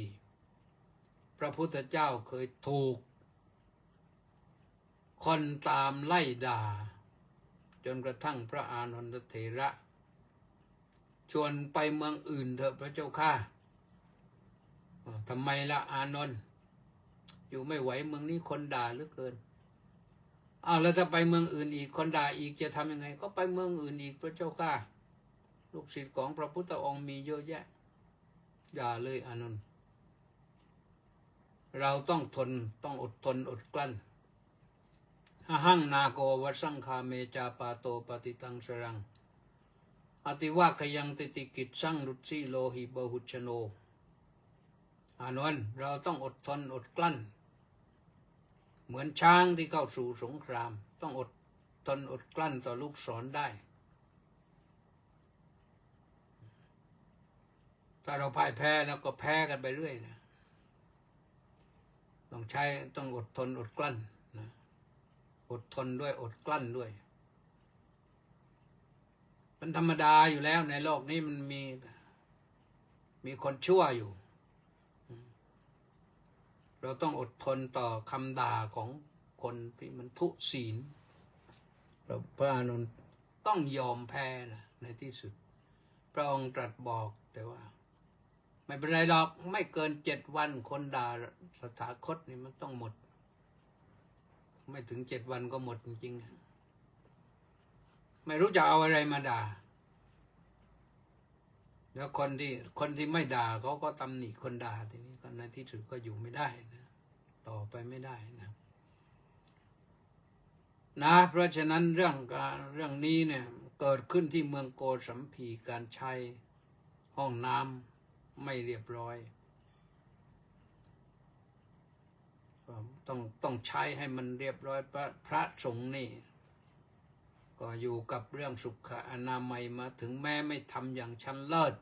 พระพุทธเจ้าเคยถูกคนตามไล่ด่าจนกระทั่งพระอานนทเถระชวนไปเมืองอื่นเถอะพระเจ้าข้าทำไมละอานนท์อยู่ไม่ไหวเมืองนี้คนด่าเหลือเกินแล้วถ้าไปเมืองอื่นอีกคนด่าอีกจะทำยังไงก็ไปเมืองอื่นอีกพระเจ้าข้าลูกศิษย์ของพระพุทธองค์มีเยอะแยะอย่าเลยอานนท์เราต้องทนต้องอดทนอดกลั้นอหังนาโกวสังคาเมจาปาโตปฏิตังสรังอติวะขยังติติกิจสังรุจิโลหิบหุชโนอานนท์เราต้องอดทนอดกลั้นเหมือนช้างที่เข้าสู่สงครามต้องอดทนอดกลั้นต่อลูกศรได้ถ้าเราพ่ายแพ้แล้วก็แพ้กันไปเรื่อยนะต้องอดทนอดกลั้นนะอดทนด้วยอดกลั้นด้วยมันธรรมดาอยู่แล้วในโลกนี้มันมีคนชั่วอยู่เราต้องอดทนต่อคำด่าของคนที่มันทุศีลพระอานนท์ต้องยอมแพ้นะในที่สุดพระองค์ตรัสบอกแต่ว่าไม่เป็นไรหรอกไม่เกิน7 วันคนด่าสถาคตนี่มันต้องหมดไม่ถึง7 วันก็หมดจริงๆไม่รู้จะเอาอะไรมาด่าแล้วคนที่ไม่ด่าเขาก็ตำหนิคนด่าทีนี้ก็ในที่สุดก็อยู่ไม่ได้นะต่อไปไม่ได้นะเพราะฉะนั้นเรื่องนี้เนี่ยเกิดขึ้นที่เมืองโกสัมพีการใช้ห้องน้ำไม่เรียบร้อยต้องใช้ให้มันเรียบร้อยพระสงฆ์นี่ก็อยู่กับเรื่องสุขอนามัยมาถึงแม้ไม่ทำอย่างชั้นเลิศ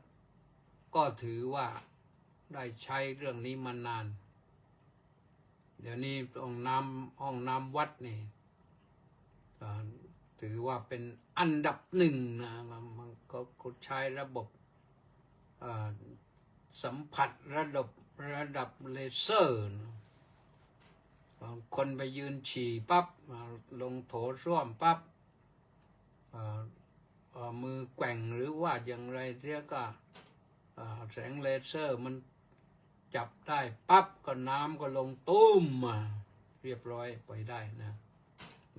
ก็ถือว่าได้ใช้เรื่องนี้มานานเดี๋ยวนี้ห้องน้ำวัดนี่ถือว่าเป็นอันดับ1นะมันก็ใช้ระบบสัมผัสระดับเลเซอร์คนไปยืนฉี่ปั๊บลงโถส้วมปั๊บมือแกว่งหรือว่าอย่างไรเรียกก็แสงเลเซอร์มันจับได้ปั๊บก็น้ำก็ลงตุ้มมาเรียบร้อยไปได้นะ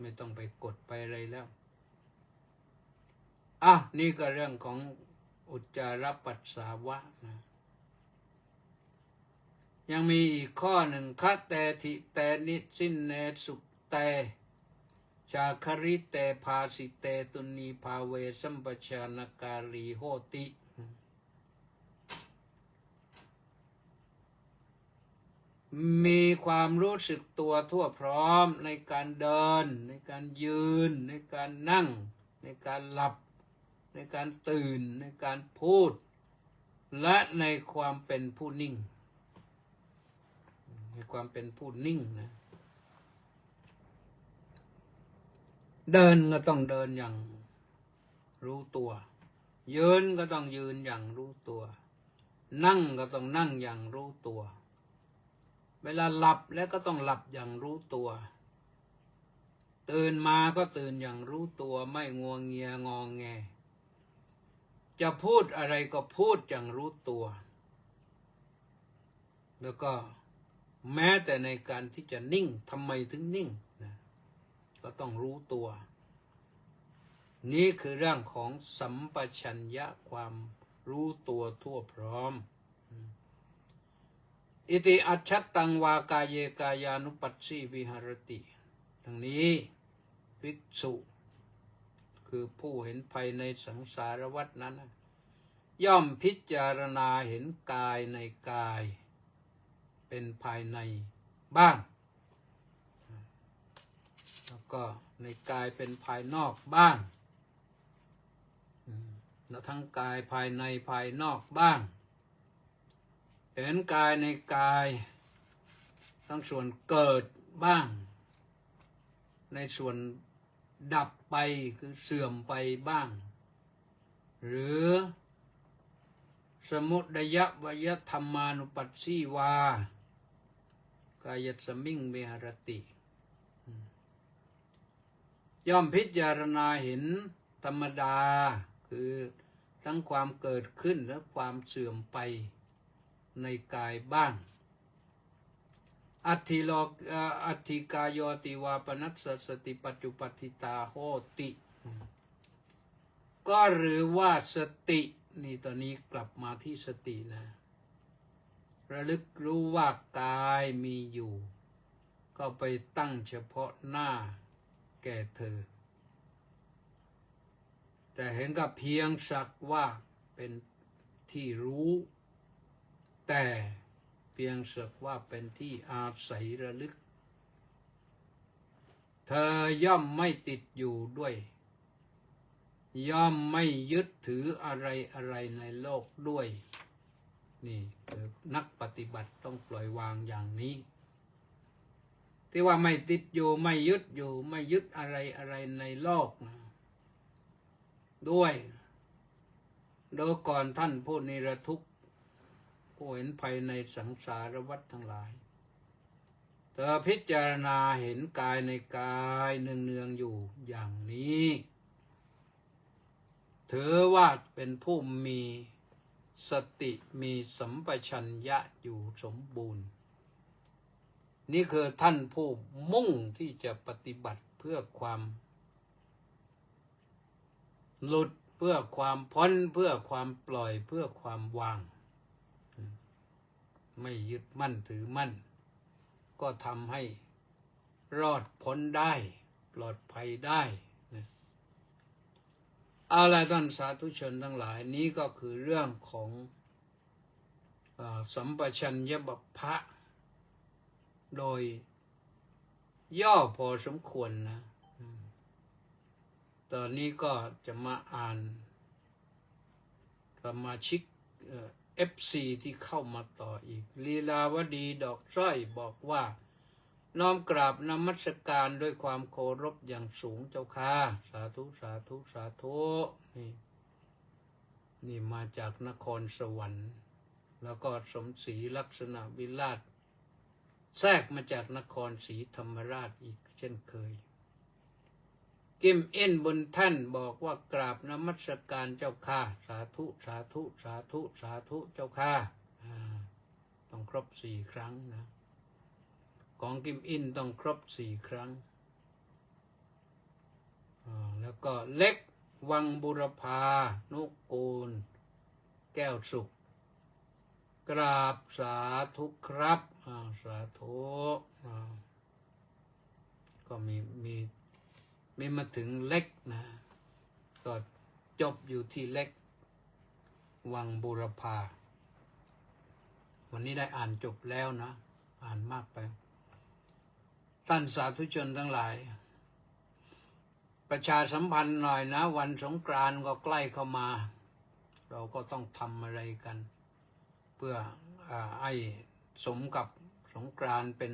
ไม่ต้องไปกดไปอะไรแล้วนี่ก็เรื่องของอุจจาระปัสสาวะนะยังมีอีกข้อหนึ่งคะแต่ทิแต่นิสินเนสุแต่ชาคริเตภาสิเตตุนีภาเวสัมปชานการีโหติมีความรู้สึกตัวทั่วพร้อมในการเดินในการยืนในการนั่งในการหลับในการตื่นในการพูดและในความเป็นผู้นิ่งในความเป็นผู้นิ่งนะเดินก็ต้องเดินอย่างรู้ตัวยืนก็ต้องยืนอย่างรู้ตัวนั่งก็ต้องนั่งอย่างรู้ตัวเวลาหลับแล้วก็ต้องหลับอย่างรู้ตัวตื่นมาก็ตื่นอย่างรู้ตัวไม่งัวเงียงอแงจะพูดอะไรก็พูดอย่างรู้ตัวแล้วก็แม้แต่ในการที่จะนิ่งทำไมถึงนิ่งนะก็ต้องรู้ตัวนี่คือเรื่องของสัมปชัญญะความรู้ตัวทั่วพร้อมอิติอัจฉตังวากายเยกายานุปัสสีวิหารติดังนี้ภิกษุคือผู้เห็นภัยในสังสารวัฏนั้นย่อมพิจารณาเห็นกายในกายเป็นภายในบ้างแล้วก็ในกายเป็นภายนอกบ้างแล้วทั้งกายภายในภายนอกบ้างเห็นกายในกายทั้งส่วนเกิดบ้างในส่วนดับไปคือเสื่อมไปบ้างหรือสมุทัยวยธรรมานุปัสสีวากายสมิงเมหรติย่อมพิจารณาเห็นธรรมดาคือทั้งความเกิดขึ้นและความเสื่อมไปในกายบ้างอัตถิกายโยติวาปนัสสติปัจจุปฏิตาโหติก็หรือว่าสตินี่ตอนนี้กลับมาที่สตินะระลึกรู้ว่ากายมีอยู่ก็ไปตั้งเฉพาะหน้าแก่เธอแต่เห็นกับเพียงสักว่าเป็นที่รู้แต่เพียงสักว่าเป็นที่อาศัยระลึกเธอย่อมไม่ติดอยู่ด้วยย่อมไม่ยึดถืออะไรในโลกด้วยนี่คือนักปฏิบัติต้องปล่อยวางอย่างนี้ที่ว่าไม่ติดอยู่ไม่ยึดอยู่ไม่ยึดอะไรในโลกนะด้วยโดยก่อนท่านผู้นิรทุกข์ผู้เห็นภัยในสังสารวัฏทั้งหลายเธอพิจารณาเห็นกายในกายเนืองๆอยู่อย่างนี้ถือว่าเป็นผู้มีสติมีสัมปชัญญะอยู่สมบูรณ์นี่คือท่านผู้มุ่งที่จะปฏิบัติเพื่อความหลุดเพื่อความพ้นเพื่อความปล่อยเพื่อความวางไม่ยึดมั่นถือมั่นก็ทำให้รอดพ้นได้ปลอดภัยได้เอาล่ะท่านสาธุชนทั้งหลายนี้ก็คือเรื่องของสัมปชัญญะบัพพะโดยย่อพอสมควรนะตอนนี้ก็จะมาอ่านสมาชิกFC ที่เข้ามาต่ออีกลีลาวดีดอกสร้อยบอกว่าน้อมกราบนมัสการด้วยความเคารพอย่างสูงเจ้าค่ะสาธุสาธุสาธุนี่มาจากนครสวรรค์แล้วก็สมศรีลักษณะวิราชแทรกมาจากนครศรีธรรมราชอีกเช่นเคยกิมเอ็นบนท่านบอกว่ากราบนมัสการเจ้าค่ะสาธุสาธุสาธุสาธุเจ้าค่ะต้องครบ4 ครั้งนะของกิมอินต้องครบ4 ครั้ง แล้วก็เล็กวังบุรพานุกูลแก้วสุขกราบสาธุครับสาธุก็มีมาถึงเล็กนะก็จบอยู่ที่เล็กวังบุรพาวันนี้ได้อ่านจบแล้วนะอ่านมากไปท่านสาธุชนทั้งหลายประชาสัมพันธ์หน่อยนะวันสงกรานต์ก็ใกล้เข้ามาเราก็ต้องทำอะไรกันเพื่อให้สมกับสงกรานต์เป็น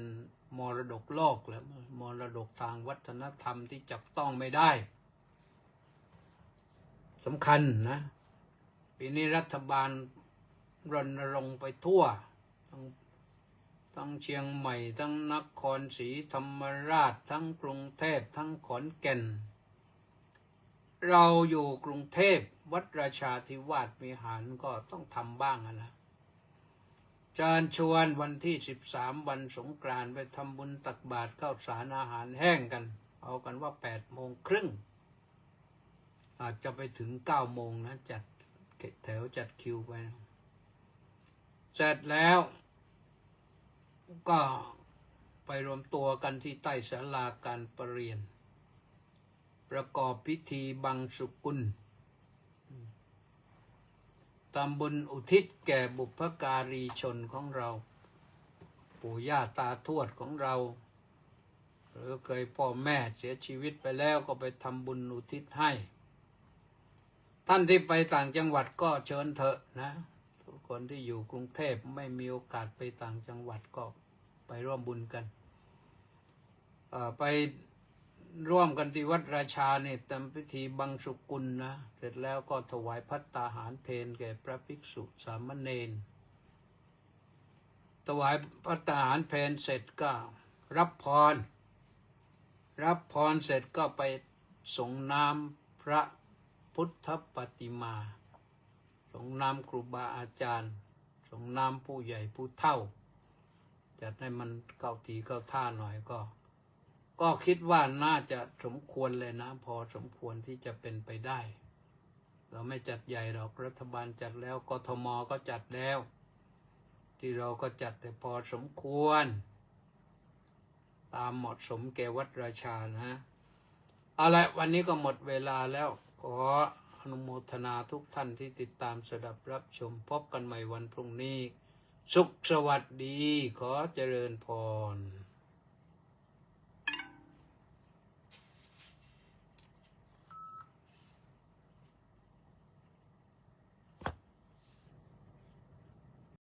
มรดกโลกและมรดกทางวัฒนธรรมที่จับต้องไม่ได้สำคัญนะปีนี้รัฐบาลรณรงค์ไปทั่วทั้งเชียงใหม่ทั้งนครศรีธรรมราชทั้งกรุงเทพทั้งขอนแก่นเราอยู่กรุงเทพวัดราชาธิวาสวิหารก็ต้องทำบ้างนะเชิญชวนวันที่13วันสงกรานต์ไปทำบุญตักบาตรข้าวสารอาหารแห้งกันเอากันว่า8:30อาจจะไปถึง9 โมงนะจัดแถวจัดคิวไปเสร็จแล้วก็ไปรวมตัวกันที่ใต้ศาลาการประเรียนประกอบพิธีบังสุกุลทำบุญอุทิศแก่บุพการีชนของเราปู่ย่าตาทวดของเราหรือเคยพ่อแม่เสียชีวิตไปแล้วก็ไปทำบุญอุทิศให้ท่านที่ไปต่างจังหวัดก็เชิญเถอะนะทุกคนที่อยู่กรุงเทพไม่มีโอกาสไปต่างจังหวัดก็ไปร่วมบุญกันไปร่วมกันที่วัดราชาเนี่ยทำพิธีบังสุกุลนะเสร็จแล้วก็ถวายภัตตาหารเพลแก่พระภิกษุสามเณรถวายภัตตาหารเพลเสร็จก็รับพรเสร็จก็ไปส่งน้ำพระพุทธปฏิมาส่งน้ำครูบาอาจารย์ส่งน้ำผู้ใหญ่ผู้เฒ่าจัดให้มันเข้าทีเข้าท่าหน่อยก็คิดว่าน่าจะสมควรเลยนะพอสมควรที่จะเป็นไปได้เราไม่จัดใหญ่หรอกรัฐบาลจัดแล้วกทมก็จัดแล้วที่เราก็จัดแต่พอสมควรตามเหมาะสมแก่วัดราชานะเอาละวันนี้ก็หมดเวลาแล้วขออนุโมทนาทุกท่านที่ติดตามสดับรับชมพบกันใหม่วันพรุ่งนี้สุขสวัสดีขอเจริญพร